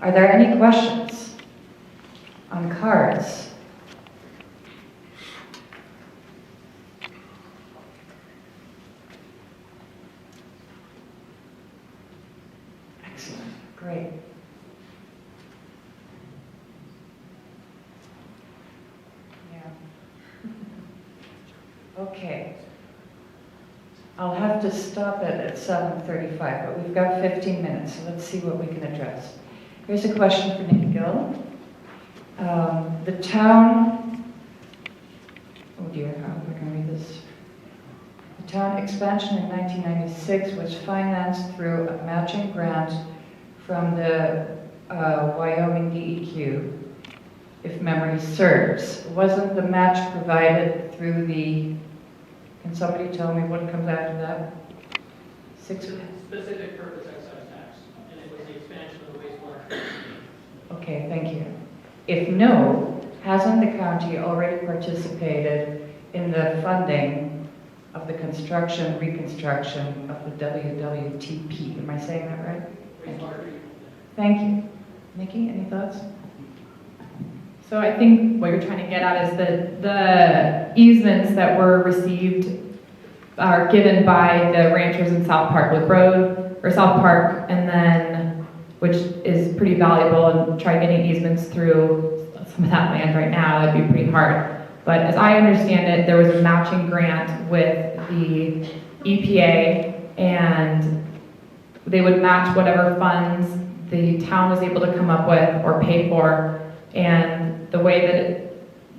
Are there any questions on cards? Excellent, great. Okay. I'll have to stop it at 7:35, but we've got 15 minutes, so let's see what we can address. Here's a question for Nikki Gill. The town, oh dear, how am I going to read this? The town expansion in 1996 was financed through a matching grant from the Wyoming DEQ, if memory serves. Wasn't the match provided through the, can somebody tell me what comes after that? Specific purpose excise tax, and it was the expansion of the wastewater. Okay, thank you. If no, hasn't the county already participated in the funding of the construction, reconstruction of the WWTP? Am I saying that right? Thank you. Nikki, any thoughts? So I think what you're trying to get at is that the easements that were received are given by the ranchers in South Parkwood Road, or South Park, and then, which is pretty valuable, and try getting easements through some of that land right now, that'd be pretty hard. But as I understand it, there was a matching grant with the EPA, and they would match whatever funds the town was able to come up with or pay for. And the way that it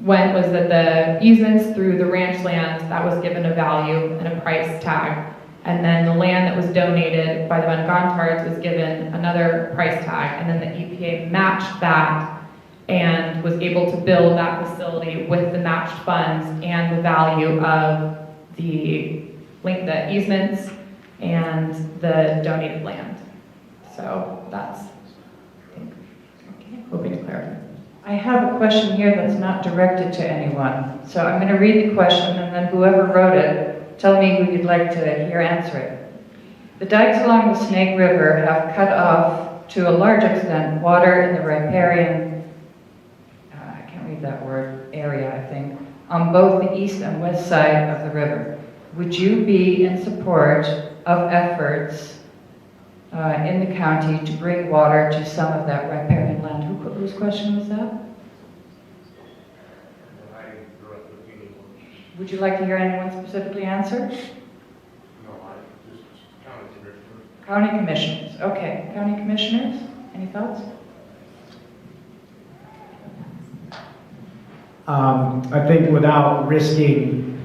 went was that the easements through the ranch land, that was given a value and a price tag. And then the land that was donated by the Van Gontards was given another price tag. And then the EPA matched that and was able to build that facility with the matched funds and the value of the easements and the donated land. So that's, I think, hoping to clarify. I have a question here that's not directed to anyone. So I'm going to read the question, and then whoever wrote it, tell me who you'd like to hear answer it. The dikes along the Snake River have cut off, to a large extent, water in the riparian, I can't read that word, area, I think, on both the east and west side of the river. Would you be in support of efforts in the county to bring water to some of that riparian land? Whose question was that? Would you like to hear anyone specifically answer? No, just county commissioners. County commissioners. Okay, county commissioners, any thoughts? I think without risking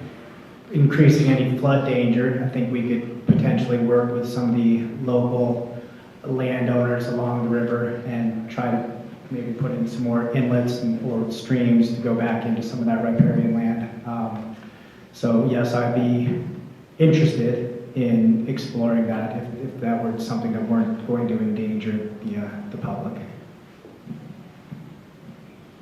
increasing any flood danger, I think we could potentially work with some of the local landowners along the river and try to maybe put in some more inlets or streams to go back into some of that riparian land. So yes, I'd be interested in exploring that if that were something that weren't going to endanger the public.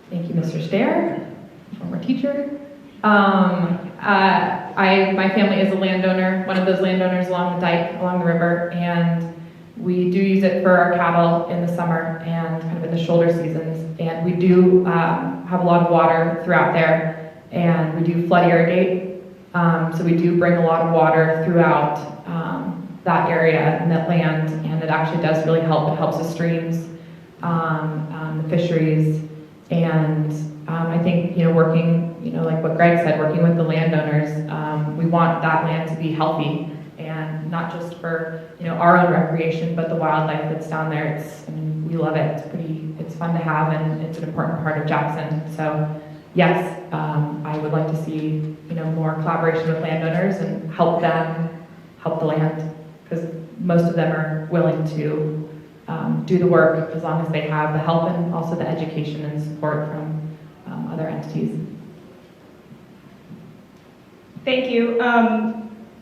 Thank you, Mr. Stair, former teacher. My family is a landowner, one of those landowners along the dike, along the river, and we do use it for our cattle in the summer and kind of in the shoulder seasons. And we do have a lot of water throughout there, and we do flood irrigate. So we do bring a lot of water throughout that area and that land, and it actually does really help. It helps the streams, the fisheries, and I think, working, like what Greg said, working with the landowners, we want that land to be healthy, and not just for, our own recreation, but the wildlife that's down there. We love it. It's fun to have, and it's an important part of Jackson. So yes, I would like to see, more collaboration with landowners and help them help the land, because most of them are willing to do the work as long as they have the help and also the education and support from other entities. Thank you.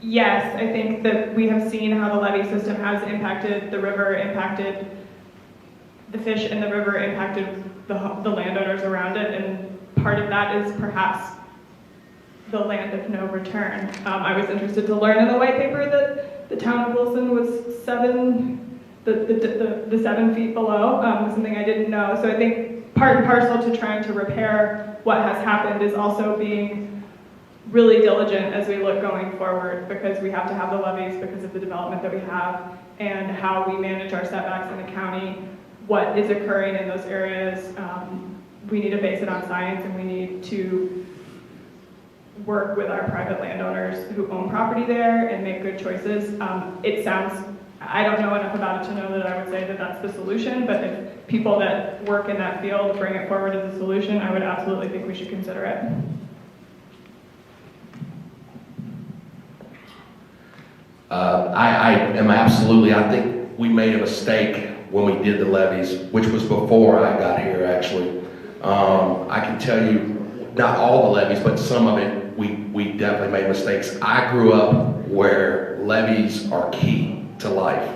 Yes, I think that we have seen how the levee system has impacted the river, impacted the fish in the river, impacted the landowners around it, and part of that is perhaps the land of no return. I was interested to learn in the white paper that the town of Wilson was 7 the 7 feet below was something I didn't know. So I think part and parcel to trying to repair what has happened is also being really diligent as we look going forward, because we have to have the levees because of the development that we have and how we manage our setbacks in the county, what is occurring in those areas. We need to base it on science, and we need to work with our private landowners who own property there and make good choices. It sounds, I don't know enough about it to know that I would say that that's the solution, but if people that work in that field bring it forward as a solution, I would absolutely think we should consider it. I am absolutely, I think we made a mistake when we did the levees, which was before I got here, actually. I can tell you, not all the levees, but some of it, we definitely made mistakes. I grew up where levees are key to life.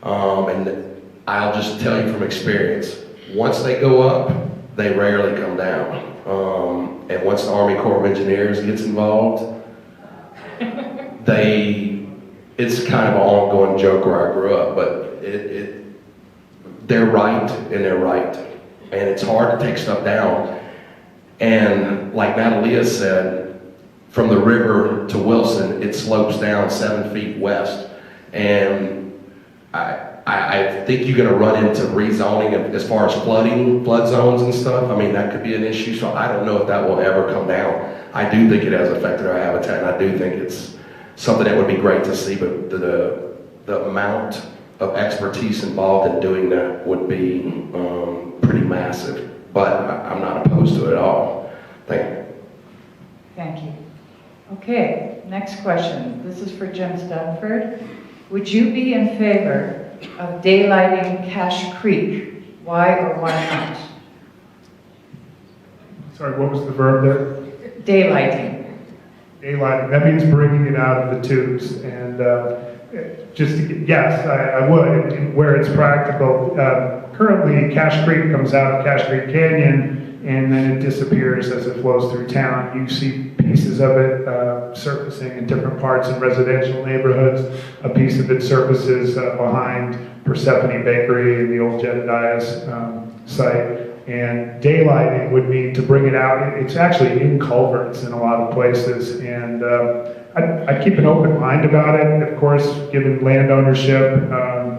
And I'll just tell you from experience, once they go up, they rarely come down. And once the Army Corps of Engineers gets involved, it's kind of an ongoing joke where I grew up, but they're right and they're right. And it's hard to take stuff down. And like Natalia said, from the river to Wilson, it slopes down 7 feet west. And I think you're gonna run into rezoning as far as flood zones and stuff. I mean, that could be an issue, so I don't know if that will ever come down. I do think it has affected our habitat, and I do think it's something that would be great to see, but the amount of expertise involved in doing that would be pretty massive. But I'm not opposed to it at all. Thank you. Thank you. Okay, next question. This is for Jim Stanford. Would you be in favor of daylighting Cache Creek? Why or why not? Sorry, what was the verb there? Daylighting. Daylighting, that means bringing it out of the tubes. And yes, I would, where it's practical. Currently, Cache Creek comes out of Cache Creek Canyon, and then it disappears as it flows through town. You see pieces of it surfacing in different parts in residential neighborhoods. A piece of it surfaces behind Persephone Bakery and the old Jedediah's site. And daylighting would mean to bring it out. It's actually in culverts in a lot of places, and I keep an open mind about it. Of course, given land ownership,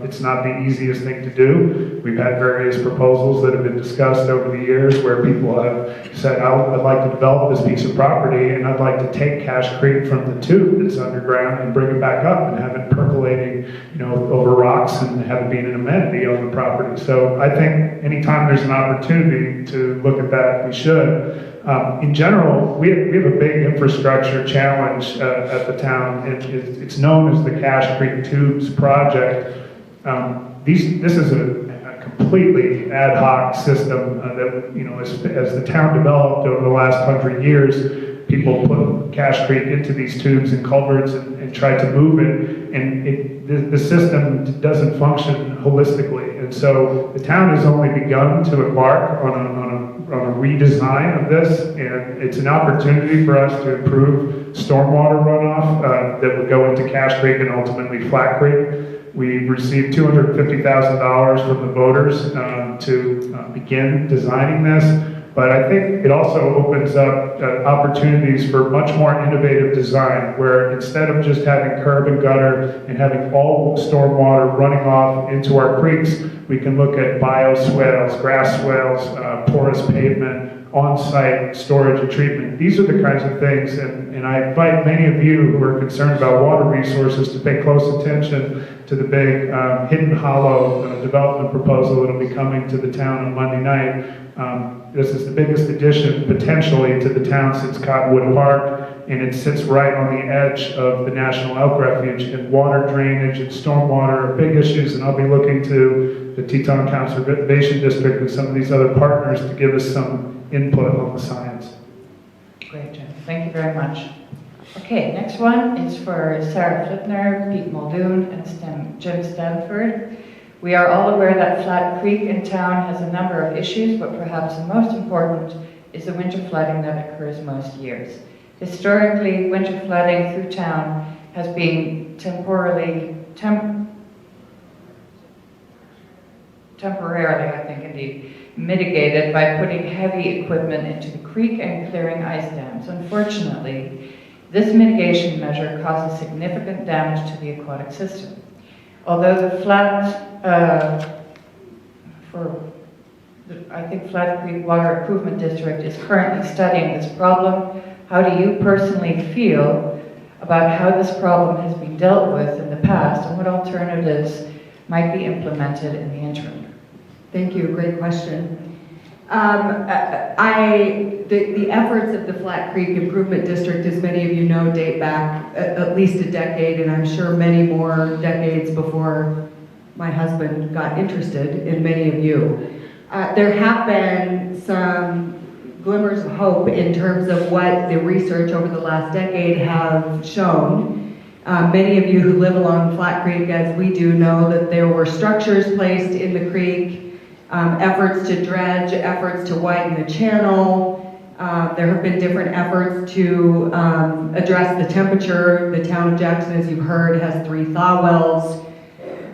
it's not the easiest thing to do. We've had various proposals that have been discussed over the years where people have said, I'd like to develop this piece of property, and I'd like to take Cache Creek from the tube that's underground and bring it back up and have it percolating, over rocks and have it being an amenity on the property. So I think anytime there's an opportunity to look at that, we should. In general, we have a big infrastructure challenge at the town. It's known as the Cache Creek Tubes Project. This is a completely ad hoc system that, as the town developed over the last 100 years, people put Cache Creek into these tubes and culverts and tried to move it, and the system doesn't function holistically. And so the town has only begun to embark on a redesign of this, and it's an opportunity for us to improve stormwater runoff that would go into Cache Creek and ultimately Flat Creek. We received $250,000 from the voters to begin designing this. But I think it also opens up opportunities for much more innovative design, where instead of just having curb and gutter and having all stormwater running off into our creeks, we can look at bioswales, grass swales, porous pavement, on-site storage and treatment. These are the kinds of things, and I invite many of you who are concerned about water resources to pay close attention to the big Hidden Hollow development proposal that will be coming to the town on Monday night. This is the biggest addition potentially to the town since Cottonwood Park, and it sits right on the edge of the National Elk Refuge, and water drainage and stormwater are big issues, and I'll be looking to the Teton Conservation District and some of these other partners to give us some input on the science. Great, Jim. Thank you very much. Okay, next one is for Sarah Flipner, Pete Muldoon, and Jim Stanford. We are all aware that Flat Creek in town has a number of issues, but perhaps the most important is the winter flooding that occurs most years. Historically, winter flooding through town has been temporarily, I think indeed, mitigated by putting heavy equipment into the creek and clearing ice dams. Unfortunately, this mitigation measure causes significant damage to the aquatic system. Although the I think Flat Creek Water Improvement District is currently studying this problem, how do you personally feel about how this problem has been dealt with in the past and what alternatives might be implemented in the interim? Thank you, great question. The efforts of the Flat Creek Improvement District, as many of you know, date back at least a decade, and I'm sure many more decades before my husband got interested in many of you. There have been some glimmers of hope in terms of what the research over the last decade have shown. Many of you who live along Flat Creek, as we do, know that there were structures placed in the creek, efforts to dredge, efforts to widen the channel. There have been different efforts to address the temperature. The town of Jackson, as you've heard, has 3 thaw wells.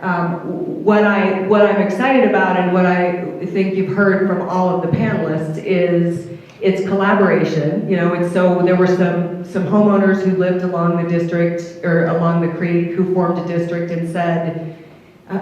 What I'm excited about and what I think you've heard from all of the panelists is it's collaboration. You know, so there were some homeowners who lived along the district or along the creek who formed a district and said,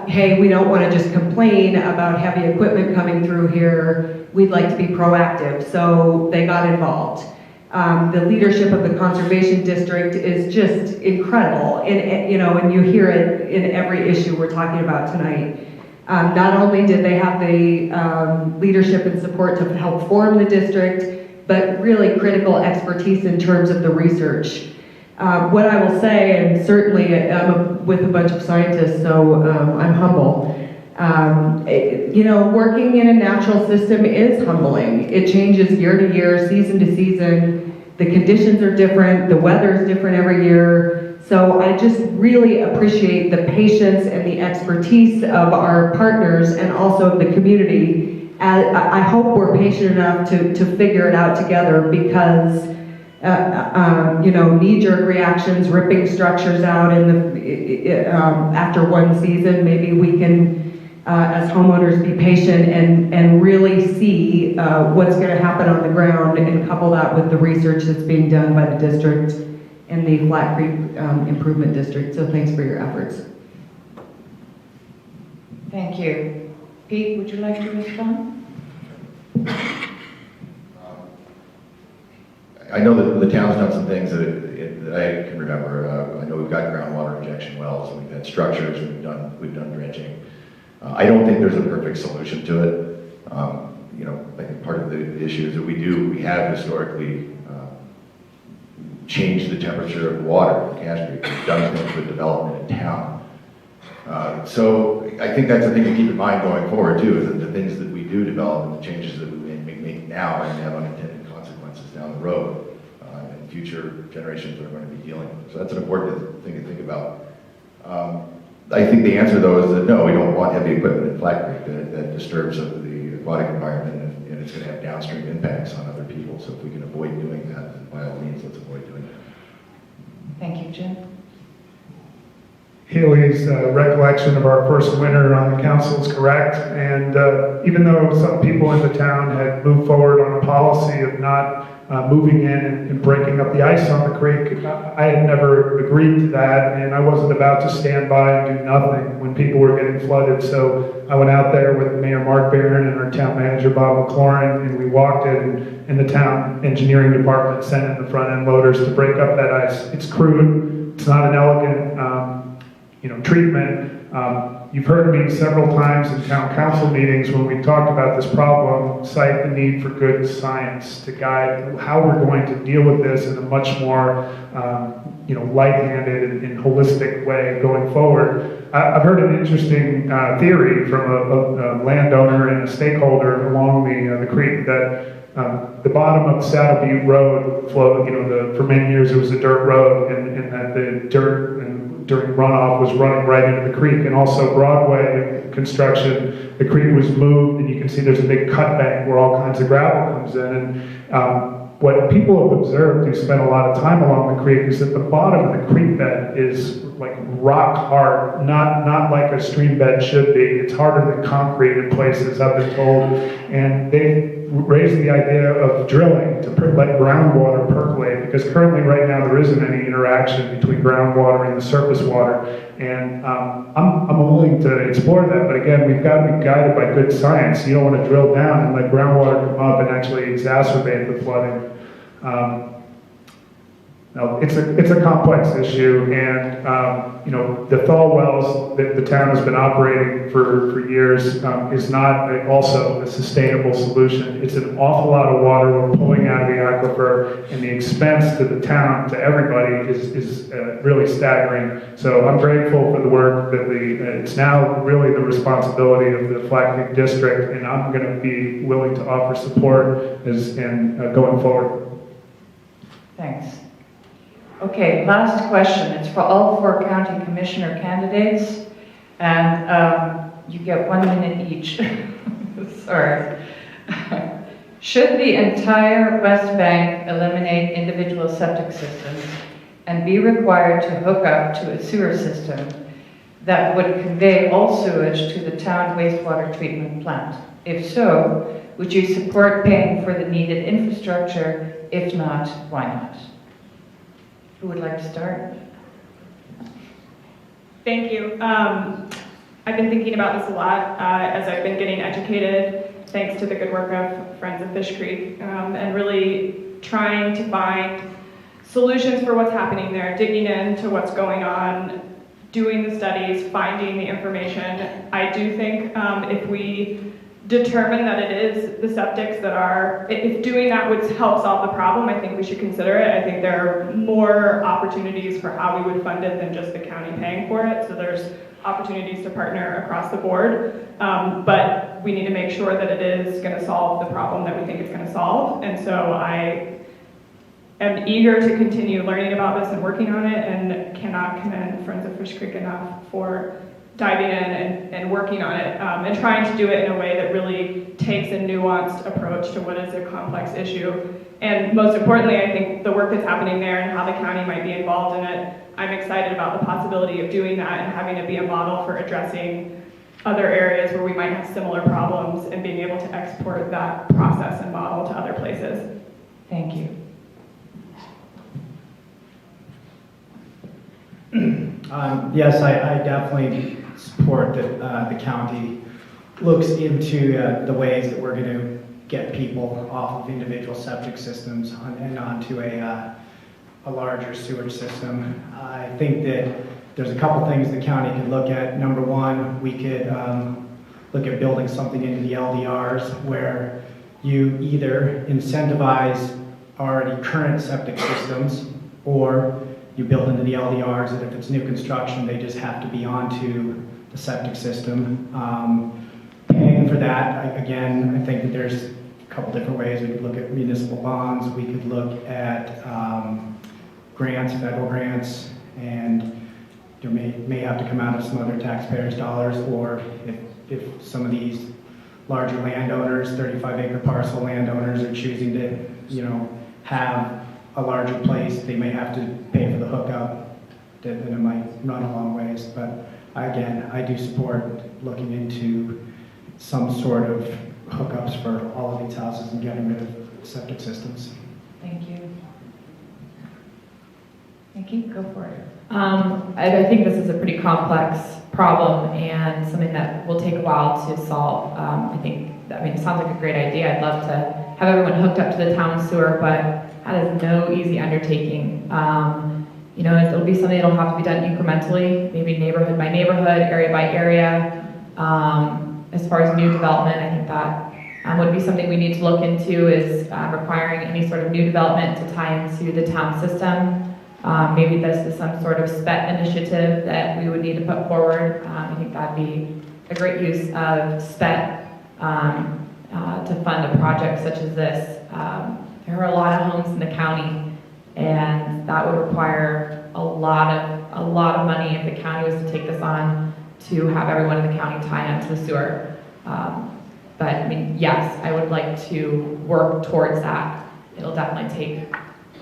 hey, we don't want to just complain about heavy equipment coming through here. We'd like to be proactive. So they got involved. The leadership of the conservation district is just incredible, and you hear it in every issue we're talking about tonight. Not only did they have the leadership and support to help form the district, but really critical expertise in terms of the research. What I will say, and certainly I'm with a bunch of scientists, so I'm humble. Working in a natural system is humbling. It changes year to year, season to season. The conditions are different, the weather is different every year. So I just really appreciate the patience and the expertise of our partners and also of the community. I hope we're patient enough to figure it out together because knee-jerk reactions, ripping structures out after one season, maybe we can, as homeowners, be patient and really see what's going to happen on the ground and couple that with the research that's being done by the district and the Flat Creek Improvement District. So thanks for your efforts. Thank you. Pete, would you like to respond? I know that the town's done some things that I can remember. I know we've got groundwater injection wells, and we've had structures, and we've done dredging. I don't think there's a perfect solution to it. I think part of the issue is that we have historically changed the temperature of the water in Cache Creek. We've done things with development in town. So I think that's the thing to keep in mind going forward too, is that the things that we do develop and the changes that we make now are going to have unintended consequences down the road, and future generations are going to be dealing with. So that's an important thing to think about. I think the answer though is that no, we don't want heavy equipment in Flat Creek that disturbs the aquatic environment, and it's going to have downstream impacts on other people. So if we can avoid doing that, then by all means, let's avoid doing it. Thank you, Jim. Haley's recollection of our first winter on the council is correct, and even though some people in the town had moved forward on a policy of not moving in and breaking up the ice on the creek, I had never agreed to that, and I wasn't about to stand by and do nothing when people were getting flooded. So I went out there with Mayor Mark Barron and our town manager Bob McLaurin, and we walked it, and the town engineering department sent in the front end loaders to break up that ice. It's crude, it's not an elegant treatment. You've heard me several times in town council meetings when we talked about this problem cite the need for good science to guide how we're going to deal with this in a much more light-handed and holistic way going forward. I've heard an interesting theory from a landowner and a stakeholder along the creek that the bottom of Saddle Butte Road flowed, for many years it was a dirt road, and that the dirt during runoff was running right into the creek. And also Broadway construction, the creek was moved, and you can see there's a big cut bank where all kinds of gravel comes in. And what people have observed who spend a lot of time along the creek is that the bottom of the creek bed is like rock hard, not like a stream bed should be. It's harder than concrete in places, I've been told. And they raised the idea of drilling to let groundwater percolate, because currently right now there isn't any interaction between groundwater and the surface water. And I'm willing to explore that, but again, we've got to be guided by good science. You don't want to drill down and let groundwater come up and actually exacerbate the flooding. No, it's a complex issue, and you know, the thaw wells that the town has been operating for years is not also a sustainable solution. It's an awful lot of water we're pulling out of the aquifer, and the expense to the town, to everybody, is really staggering. So I'm grateful for the work that it's now really the responsibility of the Flat Creek District, and I'm going to be willing to offer support going forward. Thanks. Okay, last question. It's for all 4 county commissioner candidates, and you get 1 minute each. Sorry. Should the entire West Bank eliminate individual septic systems and be required to hook up to a sewer system that would convey all sewage to the town wastewater treatment plant? If so, would you support paying for the needed infrastructure? If not, why not? Who would like to start? Thank you. I've been thinking about this a lot as I've been getting educated, thanks to the good work of Friends of Fish Creek, and really trying to find solutions for what's happening there, digging into what's going on, doing the studies, finding the information. I do think if we determine that it is the septics that are, if doing that would help solve the problem, I think we should consider it. I think there are more opportunities for how we would fund it than just the county paying for it. So there's opportunities to partner across the board, but we need to make sure that it is going to solve the problem that we think it's going to solve. And so I am eager to continue learning about this and working on it, and cannot commend Friends of Fish Creek enough for diving in and working on it, and trying to do it in a way that really takes a nuanced approach to what is a complex issue. And most importantly, I think the work that's happening there and how the county might be involved in it, I'm excited about the possibility of doing that and having it be a model for addressing other areas where we might have similar problems, and being able to export that process and model to other places. Thank you. Yes, I definitely support that the county looks into the ways that we're going to get people off of individual septic systems and onto a larger sewage system. I think that there's a couple things the county could look at. Number one, we could look at building something into the LDRs where you either incentivize already current septic systems, or you build into the LDRs that if it's new construction, they just have to be onto the septic system. Paying for that, again, I think that there's a couple different ways. We could look at municipal bonds, we could look at grants, federal grants, and there may have to come out of some other taxpayers' dollars, or if some of these larger landowners, 35-acre parcel landowners, are choosing to, have a larger place, they may have to pay for the hookup, then it might run a long ways. But again, I do support looking into some sort of hookups for all of these houses and getting rid of septic systems. Thank you. Nikki, go for it. I think this is a pretty complex problem and something that will take a while to solve. It sounds like a great idea. I'd love to have everyone hooked up to the town sewer, but that is no easy undertaking. It'll be something that'll have to be done incrementally, maybe neighborhood by neighborhood, area by area. As far as new development, I think that would be something we need to look into, is requiring any sort of new development to tie into the town system. Maybe this is some sort of SPET initiative that we would need to put forward. I think that'd be a great use of SPET to fund a project such as this. There are a lot of homes in the county, and that would require a lot of money if the county was to take this on, to have everyone in the county tie onto the sewer. Yes, I would like to work towards that it'll definitely take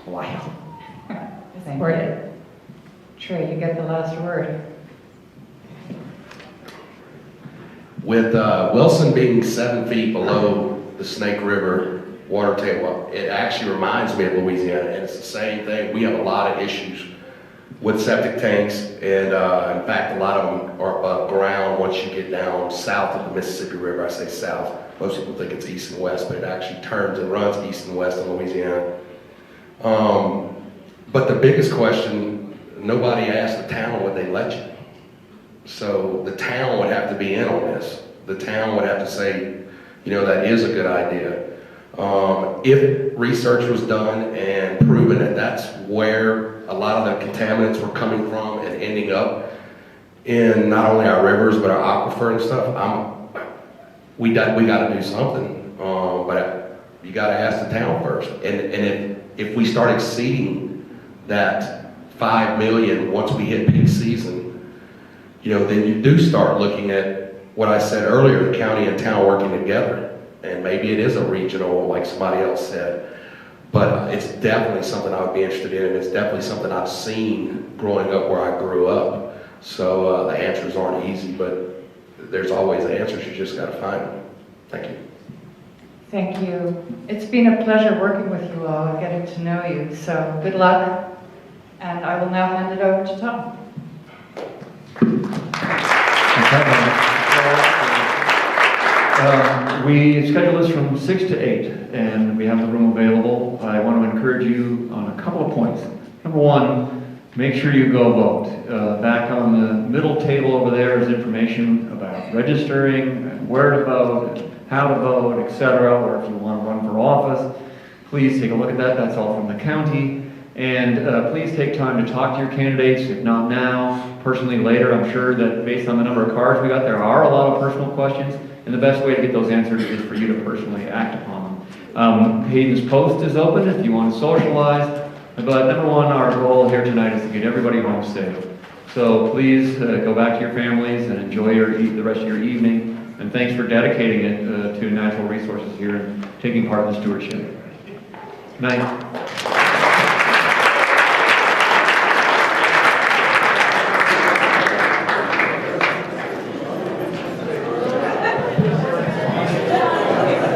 a while to Thank support you. it. Trey, you get the last word. With Wilson being 7 feet below the Snake River water table, it actually reminds me of Louisiana, and it's the same thing. We have a lot of issues with septic tanks, and in fact, a lot of them are above ground once you get down south of the Mississippi River. I say south. Most people think it's east and west, but it actually turns and runs east and west in Louisiana. But the biggest question, nobody asked the town would they let you. So the town would have to be in on this. The town would have to say, you know, that is a good idea. If research was done and proven that that's where a lot of the contaminants were coming from and ending up in not only our rivers but our aquifer and stuff, we got to do something. But you got to ask the town first. And if we start exceeding that 5 million once we hit peak season, you know, then you do start looking at what I said earlier, the county and town working together. And maybe it is a regional, like somebody else said. But it's definitely something I would be interested in, and it's definitely something I've seen growing up where I grew up. So the answers aren't easy, but there's always answers. You just got to find them. Thank you. Thank you. It's been a pleasure working with you all and getting to know you. So good luck. And I will now hand it over to Tom. We schedule this from 6 to 8, and we have the room available. I want to encourage you on a couple of points. Number one, make sure you go vote. Back on the middle table over there is information about registering, and where to vote, and how to vote, etc. Or if you want to run for office, please take a look at that. That's all from the county. And please take time to talk to your candidates, if not now, personally later. I'm sure that based on the number of cards we got, there are a lot of personal questions. And the best way to get those answered is for you to personally act upon them. Hayden's Post is open if you want to socialize. But number one, our goal here tonight is to get everybody home safe. So please go back to your families and enjoy the rest of your evening. And thanks for dedicating it to natural resources here and taking part in the stewardship. Good night.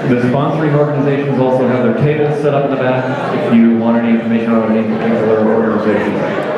The sponsoring organizations also have their tables set up in the back if you want any information on any particular organization.